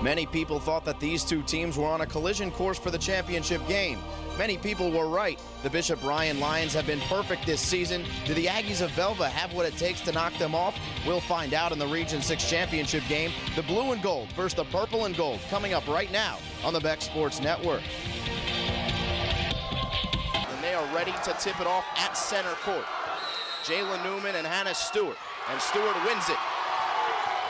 Many people thought that these two teams were on a collision course for the championship game. Many people were right. The Bishop Bryan Lions have been perfect this season. Do the Aggies of Velva have what it takes to knock them off? We'll find out in the Region 6 championship game. The blue and gold versus the purple and gold, coming up right now on the Beck Sports Network. And they are ready to tip it off at center court. Jalen Newman and Hannah Stewart. And Stewart wins it.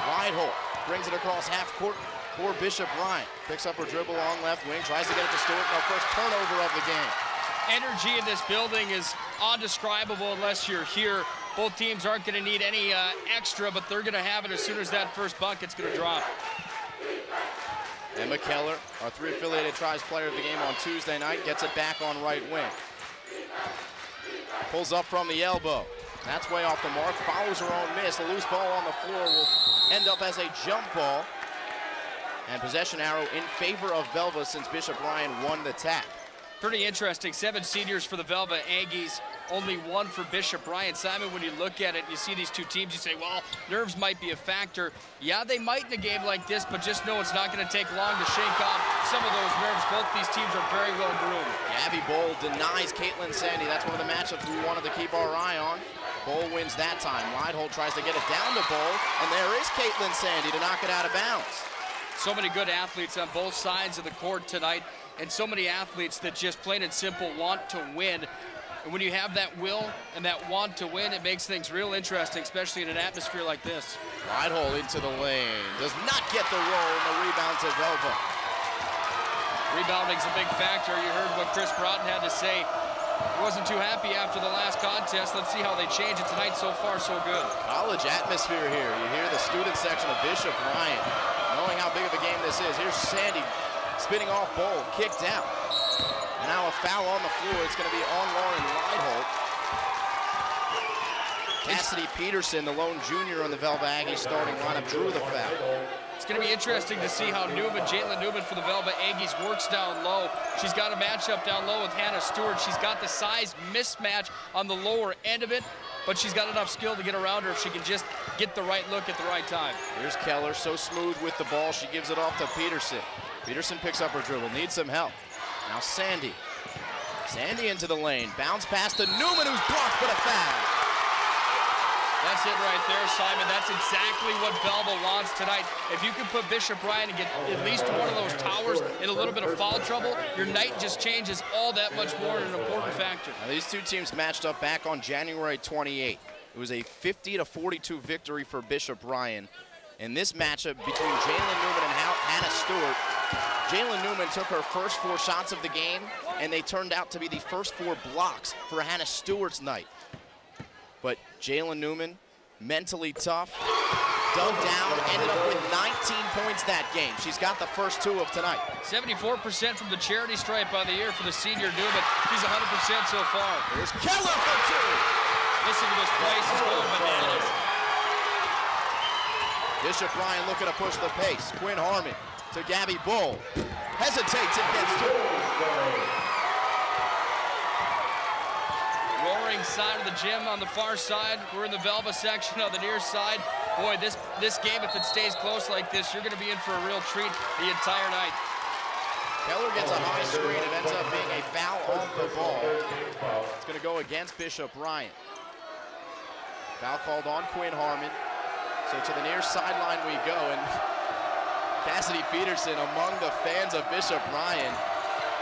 Reinhold brings it across half court for Bishop Bryan. Picks up her dribble on left wing, tries to get it to Stewart. No, first turnover of the game. Energy in this building is undescribable unless you're here. Both teams aren't going to need any extra, but they're going to have it as soon as that first bucket's going to drop. Emma Keller, our 3 affiliated Tribes player of the game on Tuesday night, gets it back on right wing. Pulls up from the elbow. That's way off the mark, follows her own miss. The loose ball on the floor will end up as a jump ball. And possession arrow in favor of Velva since Bishop Bryan won the tap. Pretty interesting. 7 seniors for the Velva Aggies, only 1 for Bishop Bryan. Simon, when you look at it, you see these two teams, you say, well, nerves might be a factor. Yeah, they might in a game like this, but just know it's not going to take long to shake off some of those nerves. Both these teams are very well groomed. Gabby Bowl denies Caitlin Sandy. That's one of the matchups we wanted to keep our eye on. Bowl wins that time. Lidehold tries to get it down to Bowl, and there is Caitlin Sandy to knock it out of bounds. So many good athletes on both sides of the court tonight, and so many athletes that just plain and simple want to win. And when you have that will and that want to win, it makes things real interesting, especially in an atmosphere like this. Lidehold into the lane. Does not get the roll, and the rebound to Velva. Rebounding's a big factor. You heard what Chris Broughton had to say. He wasn't too happy after the last contest. Let's see how they change it tonight. So far, so good. College atmosphere here. You hear the student section of Bishop Bryan knowing how big of a game this is. Here's Sandy spinning off Bowl, kicked out. And now a foul on the floor. It's going to be on Lauren Lidehold. Cassidy Peterson, the lone junior on the Velva Aggies starting lineup, drew the foul. It's going to be interesting to see how Jalen Newman for the Velva Aggies works down low. She's got a matchup down low with Hannah Stewart. She's got the size mismatch on the lower end of it, but she's got enough skill to get around her if she can just get the right look at the right time. Here's Keller, so smooth with the ball. She gives it off to Peterson. Peterson picks up her dribble, needs some help. Now Sandy. Sandy into the lane, bounce pass to Newman, who's blocked, but a foul. That's it right there, Simon. That's exactly what Velva wants tonight. If you can put Bishop Bryan and get at least one of those towers in a little bit of foul trouble, your night just changes all that much more, and an important factor. Now, these two teams matched up back on January 28th. It was a 50-42 victory for Bishop Bryan. In this matchup between Jalen Newman and Hannah Stewart, Jalen Newman took her first 4 shots of the game, and they turned out to be the first 4 blocks for Hannah Stewart's night. But Jalen Newman, mentally tough, dug down, ended up with 19 points that game. She's got the first 2 of tonight. 74% from the charity stripe on the year for the senior Newman. She's 100% so far. Here's Keller for 2. Listen to this place, it's going bananas. Bishop Bryan looking to push the pace. Quinn Harmon to Gabby Bull. Hesitates and gets 2. Roaring side of the gym on the far side. We're in the Velva section on the near side. Boy, this game, if it stays close like this, you're going to be in for a real treat the entire night. Keller gets a high screen. It ends up being a foul off the ball. It's going to go against Bishop Bryan. Foul called on Quinn Harmon. So to the near sideline we go, and Cassidy Peterson among the fans of Bishop Bryan.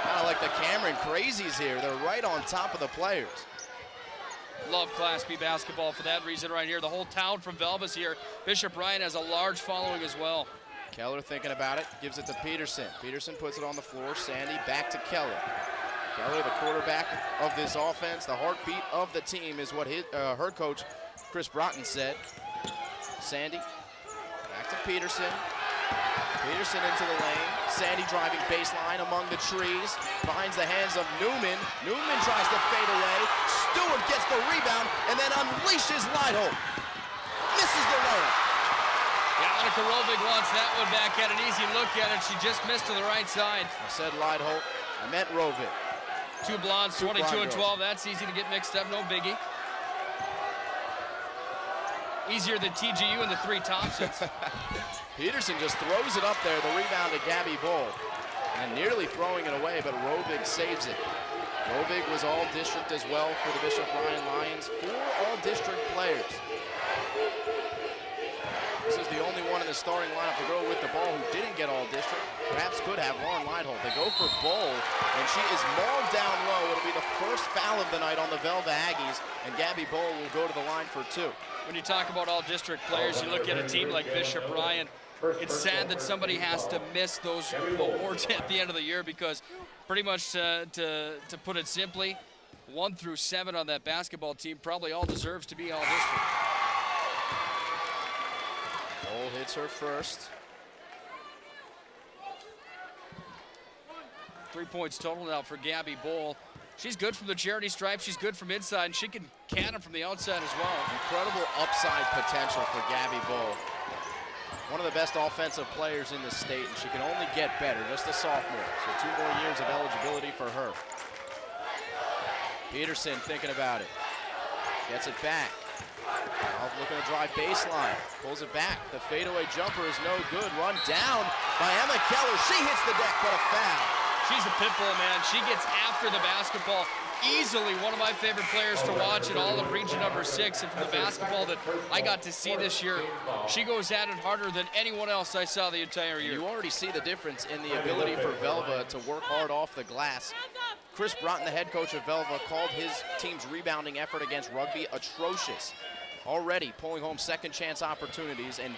Kind of like the Cameron Crazies here. They're right on top of the players. Love Class B basketball for that reason right here. The whole town from Velva's here. Bishop Bryan has a large following as well. Keller thinking about it, gives it to Peterson. Peterson puts it on the floor. Sandy back to Keller. Keller, the quarterback of this offense, the heartbeat of the team is what her coach, Chris Broughton, said. Sandy, back to Peterson. Peterson into the lane. Sandy driving baseline among the trees. Finds the hands of Newman. Newman tries to fade away. Stewart gets the rebound and then unleashes Lidehold. Misses the layup. Yeah, Annika Rovig wants that one back at an easy look at it. She just missed to the right side. I said Lidehold. I meant Rovig. 2 blondes, 22 and 12. That's easy to get mixed up. No biggie. Easier than TGU and the 3 Thompsons. Peterson just throws it up there, the rebound to Gabby Bull. And nearly throwing it away, but Rovig saves it. Rovig was all-district as well for the Bishop Bryan Lions. 4 all-district players. This is the only one in the starting lineup to go with the ball who didn't get all-district. Perhaps could have Lauren Leitholt. They go for Bull, and she is mauled down low. It'll be the first foul of the night on the Velva Aggies, and Gabby Bull will go to the line for 2. When you talk about all-district players, you look at a team like Bishop Bryan. It's sad that somebody has to miss those awards at the end of the year because pretty much to put it simply, 1 through 7 on that basketball team probably all deserves to be all-district. Bull hits her first. 3 points total now for Gabby Bull. She's good from the charity stripe. She's good from inside, and she can cannon from the outside as well. Incredible upside potential for Gabby Bull. One of the best offensive players in the state, and she can only get better, just a sophomore. So 2 more years of eligibility for her. Peterson thinking about it. Gets it back. Looking to drive baseline. Pulls it back. The fadeaway jumper is no good. Run down by Emma Keller. She hits the deck, but a foul. She's a pit bull, man. She gets after the basketball. Easily one of my favorite players to watch in all of region number 6. And from the basketball that I got to see this year, she goes at it harder than anyone else I saw the entire year. You already see the difference in the ability for Velva to work hard off the glass. Chris Broughton, the head coach of Velva, called his team's rebounding effort against rugby atrocious. Already pulling home second chance opportunities and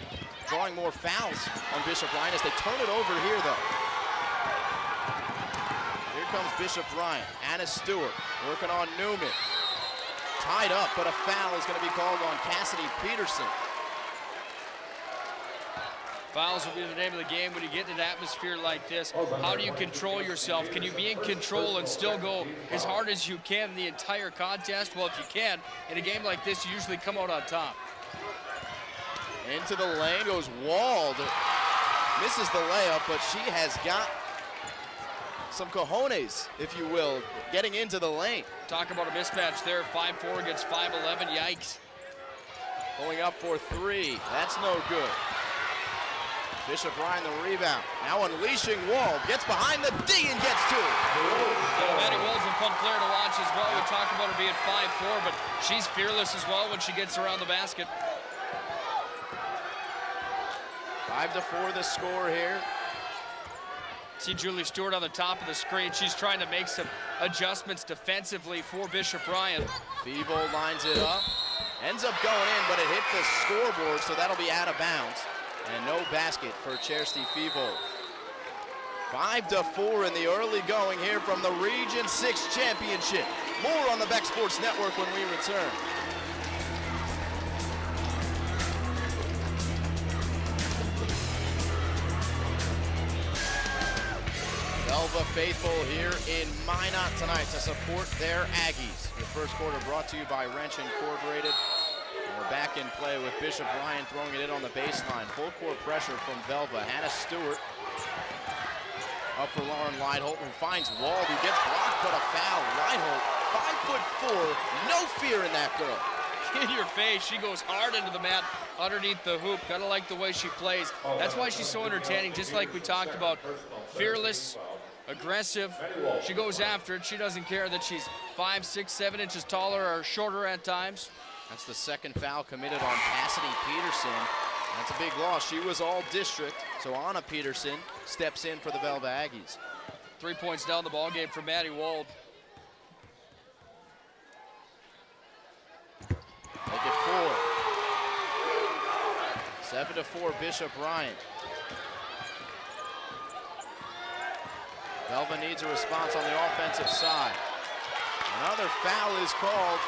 drawing more fouls on Bishop Bryan as they turn it over here though. Here comes Bishop Bryan. Anna Stewart working on Newman. Tied up, but a foul is going to be called on Cassidy Peterson. Fouls will be the name of the game when you get in an atmosphere like this. How do you control yourself? Can you be in control and still go as hard as you can in the entire contest? Well, if you can, in a game like this, you usually come out on top. Into the lane goes Wald. Misses the layup, but she has got some cojones, if you will, getting into the lane. Talk about a mismatch there. 5'4" against 5'11", yikes. Going up for 3, that's no good. Bishop Bryan the rebound. Now unleashing Wald. Gets behind the D and gets 2. Maddie Wald's a fun player to watch as well. We talked about her being 5'4", but she's fearless as well when she gets around the basket. 5-4 the score here. See Julie Stewart on the top of the screen. She's trying to make some adjustments defensively for Bishop Bryan. Fevo lines it up. Ends up going in, but it hit the scoreboard, so that'll be out of bounds. And no basket for Chersty Fevo. 5-4 in the early going here from the Region 6 Championship. More on the Beck Sports Network when we return. Velva faithful here in Minot tonight to support their Aggies. The first quarter brought to you by Wrench Incorporated. We're back in play with Bishop Bryan throwing it in on the baseline. Full court pressure from Velva. Hannah Stewart up for Lauren Leitholt, who finds Wald, who gets blocked, but a foul. Leitholt, 5'4", no fear in that girl. In your face, she goes hard into the mat underneath the hoop. Gotta like the way she plays. That's why she's so entertaining, just like we talked about. Fearless, aggressive. She goes after it. She doesn't care that she's 5, 6, 7 inches taller or shorter at times. That's the second foul committed on Cassidy Peterson. That's a big loss. She was all district, so Anna Peterson steps in for the Velva Aggies. 3 points down the ball game for Maddie Wald. Make it 4. 7-4 Bishop Bryan. Velva needs a response on the offensive side. Another foul is called.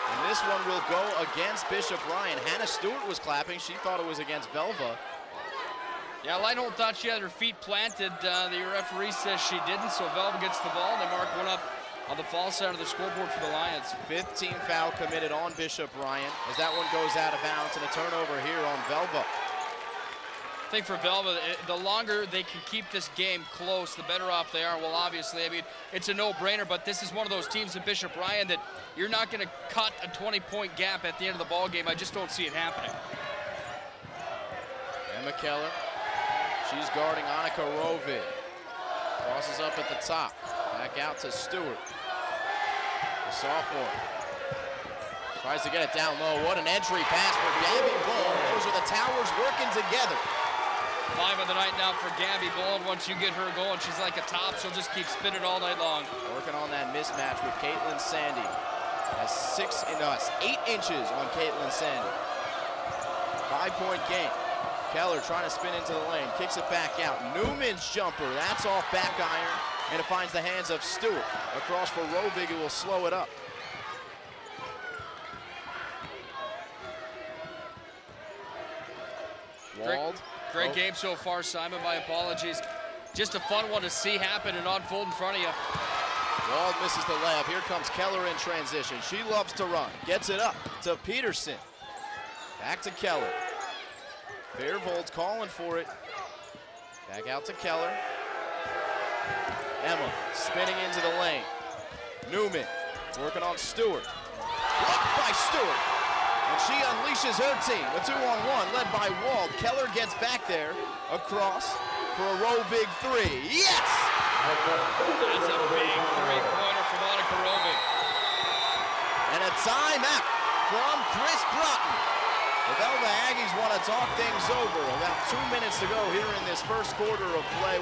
And this one will go against Bishop Bryan. Hannah Stewart was clapping. She thought it was against Velva. Yeah, Leitholt thought she had her feet planted. The referee says she didn't, so Velva gets the ball. They mark one up on the fall side of the scoreboard for the Lions. 15 foul committed on Bishop Bryan as that one goes out of bounds, and a turnover here on Velva. I think for Velva, the longer they can keep this game close, the better off they are. Well, obviously, I mean, it's a no-brainer, but this is one of those teams in Bishop Bryan that you're not going to cut a 20-point gap at the end of the ball game. I just don't see it happening. Emma Keller. She's guarding Annika Rovig. Crosses up at the top. Back out to Stewart. The sophomore. Tries to get it down low. What an entry pass for Gabby Bull. Those are the towers working together. 5 of the night now for Gabby Bull. Once you get her going, she's like a top. She'll just keep spinning all night long. Working on that mismatch with Caitlin Sandy. That's 8 inches on Caitlin Sandy. 5-point game. Keller trying to spin into the lane. Kicks it back out. Newman's jumper. That's off back iron. And it finds the hands of Stewart. Across for Rovig, who will slow it up. Wald. Great game so far, Simon. My apologies. Just a fun one to see happen and unfold in front of you. Wald misses the layup. Here comes Keller in transition. She loves to run. Gets it up to Peterson. Back to Keller. Fairvold's calling for it. Back out to Keller. Emma spinning into the lane. Newman working on Stewart. Blocked by Stewart. And she unleashes her team. A 2-on-1 led by Wald. Keller gets back there across for a Rovig 3. Yes! That's a big three-pointer from Annika Rovig. And a timeout from Chris Broughton. The Velva Aggies want to talk things over. About 2 minutes to go here in this first quarter of play.